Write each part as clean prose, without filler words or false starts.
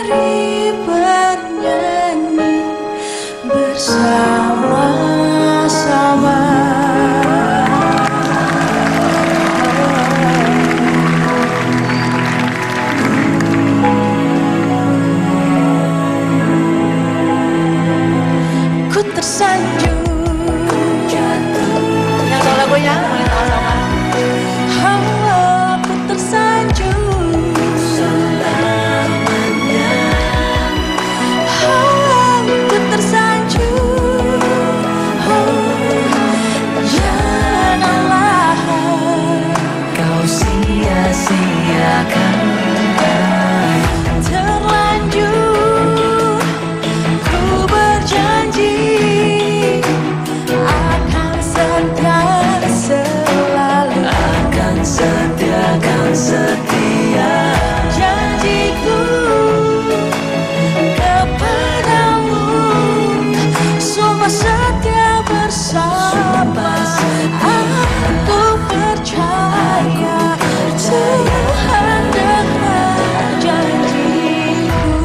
Mari bernyanyi bersama-sama. Ku tersanjung jatuh. Yang tahu lagunya boleh tahu sama. Aku tersanjung selamanya. Aku tersanjung. Janganlah kau sia-siakan. Terlanjur ku berjanji akan setia selalu. Akan setia janjiku kepadamu. Sumpah setia bersama. Aku percaya Tuhan dengar janjiku.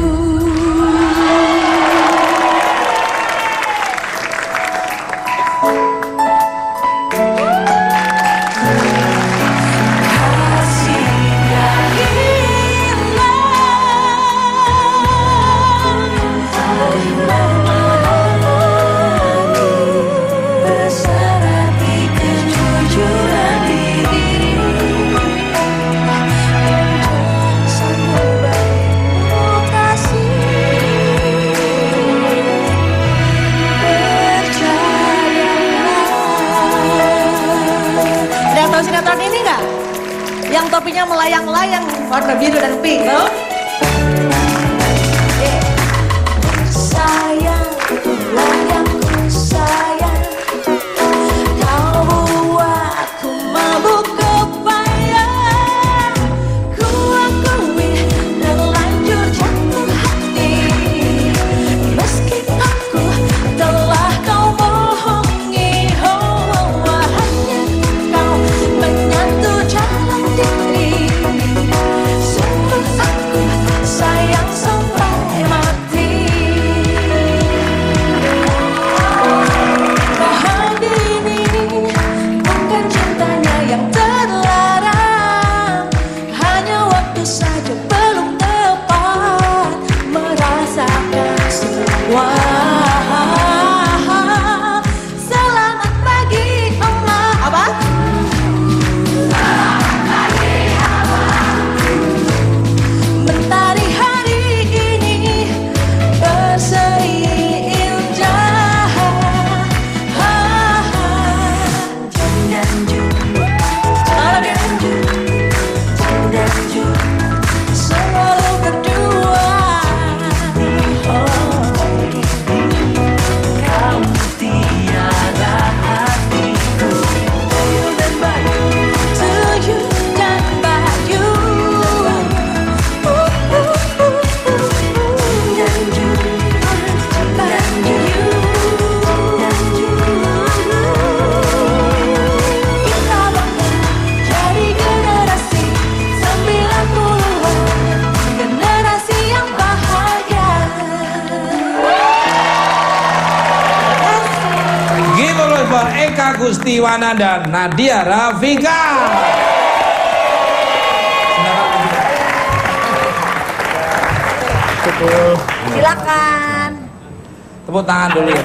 Kasih yang indah bersarati kejujuran diri. Sambung baikmu kasih. Percayalah. Ada yang tahu sinetron ini nggak? Yang topinya melayang-layang warna biru dan pink, loh. Sayang, layangku sayang, kau buatku mabuk kepayang. Ku akui terlanjur jatuh hati, meski aku telah kau bohongi. Hanya kau menyatu jalan diri. Sungguh aku sayang sampai mati. Mohon ini bukan cintanya yang terlarang, hanya waktu saja belum tepat merasakan semua. Selamat pagi emak. Apa? Mentari hari ini berseri indah. Selalu berdua. Kau tiada hatiku. Tuyul dan Bayu. Tuyul dan Bayu. Kita bangga jadi generasi 90-an, generasi yang bahagia. Gitu loh buat Eka Gustiwana dan Nadia Rafika. Silakan. Tepuk tangan dulu ya.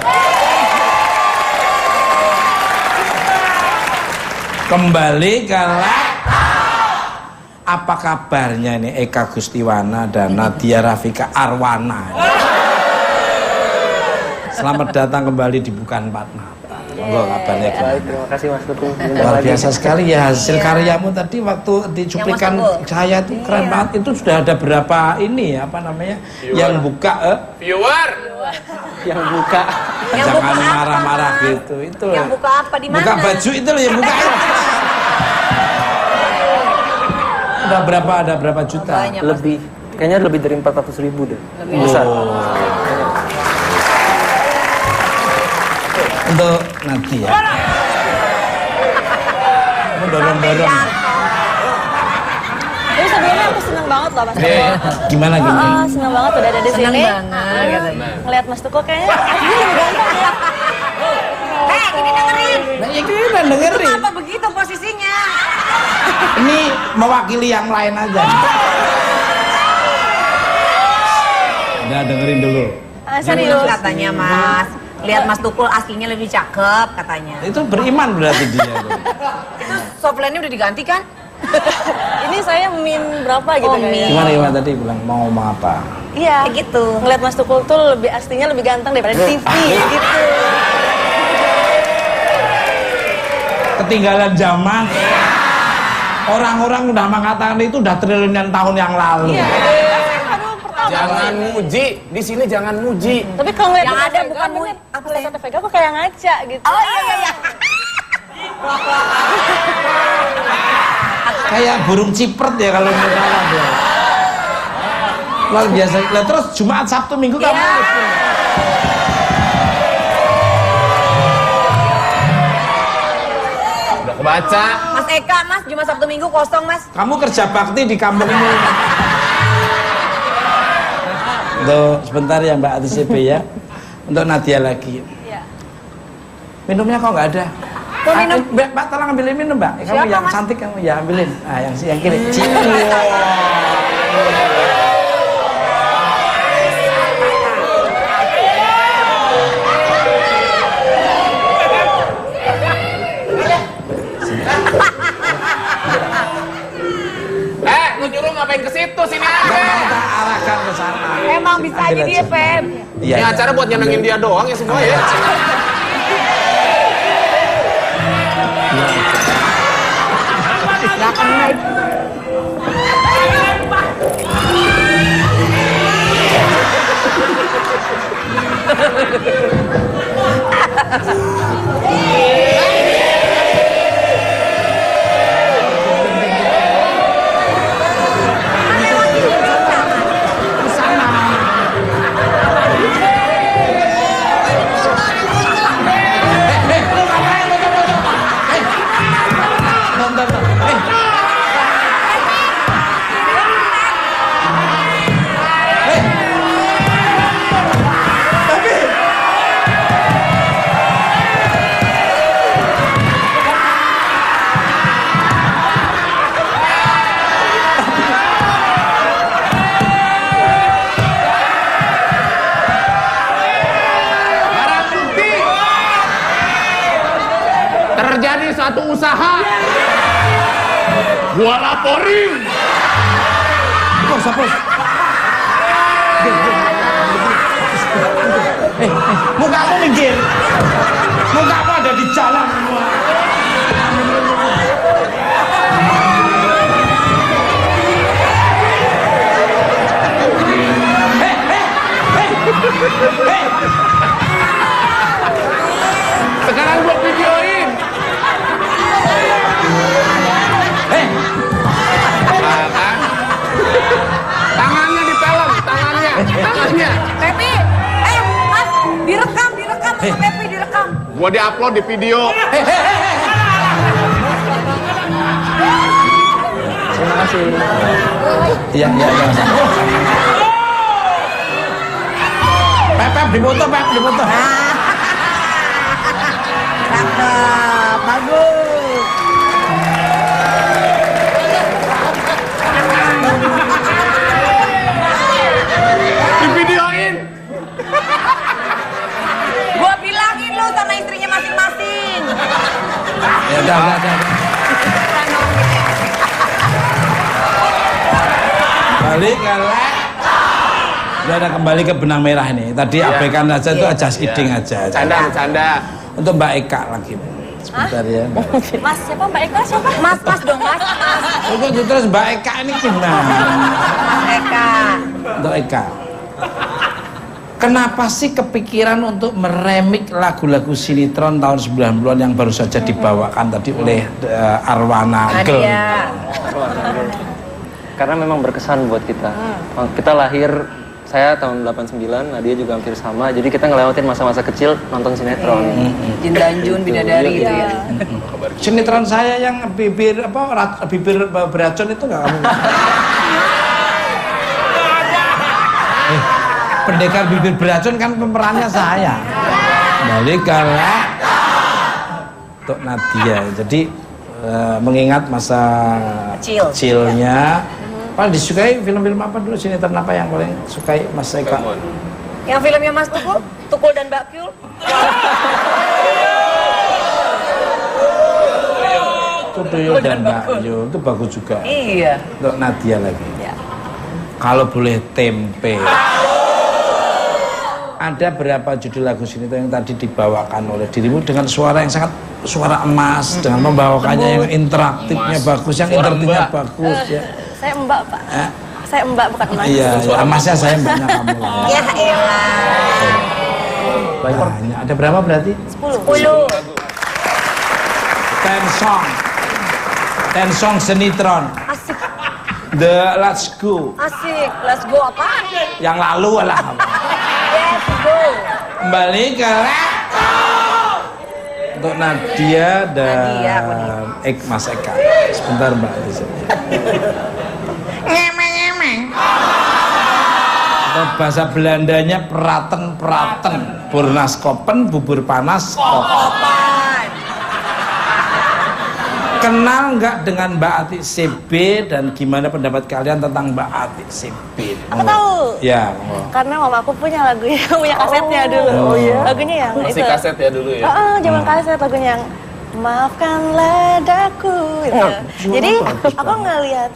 Kembali ke apa kabarnya ini Eka Gustiwana dan Nadia Rafika Arwana. Selamat datang kembali di Bukan Empat Mata. Monggo kabarnya gimana? Baik, terima kasih Mas Putu. Luar biasa sekali ya hasil karyamu tadi waktu dicuplikan saya itu keren banget. Itu sudah ada berapa ini ya, apa namanya yang buka Viewer. Yang buka. jangan marah-marah gitu itu Yang buka apa di mana? buka baju itu loh yang buka itu. Ada berapa juta? Banyak. Lebih, kayaknya lebih dari 400.000 deh. Besar. Untuk Nadia. Dorong-dorong. Bisa sebelumnya aku seneng banget loh Mas Tuko. Gimana gimana? Seneng banget udah ada di Seneng sini. banget, katanya. Ngeliat Mas Tuko kayaknya aslinya lebih ganteng ya. Ini dengerin. Nah, ya kita dengerin. Kenapa begitu posisinya? Ini mewakili yang lain aja. Udah dengerin dulu. Serius. Katanya Mas. Lihat Mas Tukul aslinya lebih cakep katanya. Itu beriman berarti dia. Itu softline-nya udah diganti kan? Ini saya min berapa gitu Oh, kayaknya. Gimana tadi bilang mau ngomong apa? Iya. Kayak gitu. Ngeliat Mas Tukul tuh lebih aslinya lebih ganteng daripada di TV gitu. Ketinggalan zaman. Orang-orang udah mengatakan itu udah triliunan tahun yang lalu. Aduh, pertama. Jangan muji, di sini jangan muji. Tapi kalau ngeliat Yang Tante ada Vega, bukan bener. apa Ngeliat sih? Tante Vega kok kayak ngaca gitu. Oh iya. Kayak burung cipret ya kalau menurut dia. Luar biasa. Lah terus Jumat, Sabtu, Minggu kamu Iya. Udah kebaca. Mas Eka, Mas, cuma Sabtu Minggu kosong, Mas. Kamu kerja bakti di kampungmu. Tuh, sebentar ya Mbak ATCP ya. Untuk Nadia lagi. Iya. Minumnya kok nggak ada? Mau minum? Mbak, tolong ambilin minum, Mbak. Kamu Siapa, yang Mas? cantik kamu ya ambilin. Ah, yang kiri. Lu nyuruh ngapain ke situ? Sini aja. Kita arahkan ke sana. Emang bisa aja Ambil dia, Pep. Iya. Ini acara buat nyenengin dia doang ya semua ya. Gak akan naik. Lu ngapain foto-foto? Nonton. Barang bukti. Terjadi suatu usaha. Gua laporin. Pos. Mukamu minggir. Mukamu ada di jalan semua. Sekarang gua videoin. Nah, kan? Tangannya ditelan, tangannya. Pepi, Mas, direkam sama Pepi direkam. Gua diupload di video. Terima kasih. Iya. Pep, dipoto. Cakep, bagus. Di videoin. Gua bilangin lu sama istrinya masing-masing. Ya udah. Balik galak. Udah kembali ke benang merah ini. Tadi abaikan aja itu aja iding aja. Canda. Untuk Mbak Eka lagi. Sebentar ya. Mas, siapa Mbak Eka? Siapa? Mas dong, Mas. Untuk terus Mbak Eka ini gimana? Mas Eka. Untuk Eka. Kenapa sih kepikiran untuk meremik lagu-lagu sinetron tahun 90-an yang baru saja dibawakan tadi oleh Arwana Girl? Nadia. Karena memang berkesan buat kita. Kita lahir, saya tahun 89, Nadia juga hampir sama. Jadi kita ngelewatin masa-masa kecil nonton sinetron. Jin dan Jun, bidadari gitu ya. Sinetron saya yang bibir beracun itu nggak kamu? pendekar bibir beracun kan pemerannya saya. Balik kalau untuk Nadia. Jadi mengingat masa kecilnya. Paling disukai film-film apa dulu, sinetron apa yang paling sukai Mas Eka? Yang filmnya Mas Tukul, Tukul dan Mbak Kyul. Tuyul dan Mbak Yul itu bagus juga. Iya. Untuk Nadia lagi. Ya. Kalau boleh tempe. Ada berapa judul lagu sinetron yang tadi dibawakan oleh dirimu dengan suara yang sangat suara emas, dengan membawakannya yang interaktifnya bagus, yang entertainnya bagus ya. Saya Mbak, Pak. Saya Mbak bukan Mas. Iya, emasnya saya mbaknya kamu lah. Ya elah. Banyak. Ada berapa berarti? 10. 10 song sinetron. Asik. The Let's Go. Asik. Let's go apa? Yang lalu lah. Let's go. Kembali ke untuk Nadia dan Mas Eka. Sebentar Mbak. Atau bahasa Belandanya praten, burnaskopen, bubur panas, kokopan. Kenal nggak dengan Mbak Ati CB dan gimana pendapat kalian tentang Mbak Ati CB? Aku tahu. Ya. Karena mama aku punya lagunya, punya kasetnya dulu. Oh iya. Lagunya yang Masih itu. kaset ya dulu ya? Zaman kaset lagunya yang maafkanlah daku gitu. Jadi aku ngelihat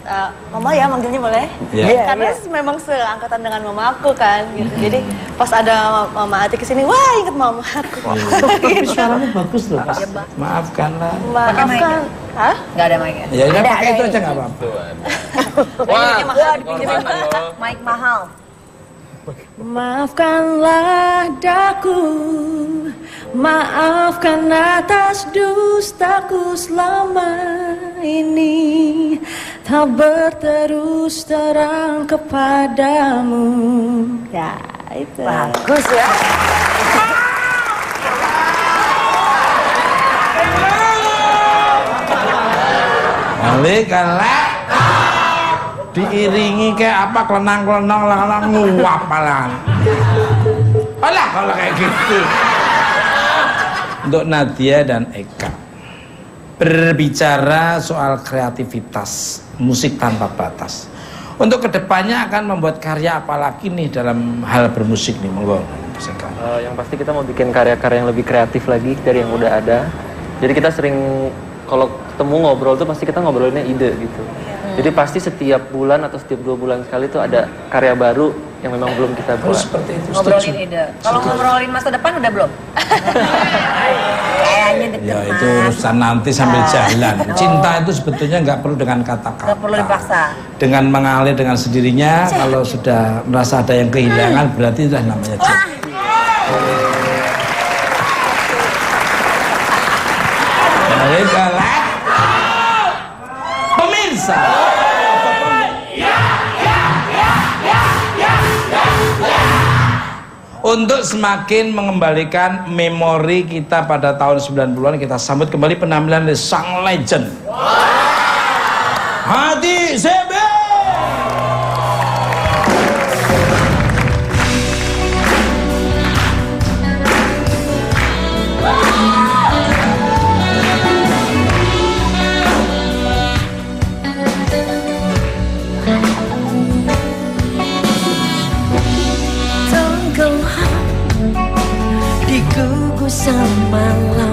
mama ya manggilnya boleh. Yeah. Karena memang seangkatan dengan mama aku kan gitu. Jadi pas ada mama Ati kesini, wah inget mama aku. Tapi suaranya bagus loh. Maafkanlah. Maafkan. Hah? Nggak ada mic-nya. Ya udah pakai itu aja nggak apa-apa. Wah, Mic mahal. Maafkanlah daku, maafkan atas dustaku selama ini, tak berterus terang kepadamu. Ya itu. Bagus ya. Balikanlah. Diiringi kayak apa kelenang-kelenang lang nguap malah. Alah kalau kayak gitu. Untuk Nadia dan Eka berbicara soal kreativitas musik tanpa batas. Untuk kedepannya akan membuat karya apa lagi nih dalam hal bermusik nih, monggo. Yang pasti kita mau bikin karya-karya yang lebih kreatif lagi dari yang udah ada. Jadi kita sering kalau ketemu ngobrol tuh pasti kita ngobrolinnya ide gitu. Jadi pasti setiap bulan atau setiap 2 bulan sekali tuh ada karya baru yang memang belum kita buat. Seperti itu. Ngobrolin ide. Kalau ngobrolin masa depan udah belum? Kayaknya deket. Ya itu urusan nanti sambil jalan. Cinta itu sebetulnya nggak perlu dengan kata-kata. Nggak perlu dipaksa. Dengan mengalir dengan sendirinya. Kalau sudah merasa ada yang kehilangan berarti itu namanya cinta. Baiklah. Pemirsa. Untuk semakin mengembalikan memori kita pada tahun 90-an, kita sambut kembali penampilan dari sang legend Ati CB. Gugusan malam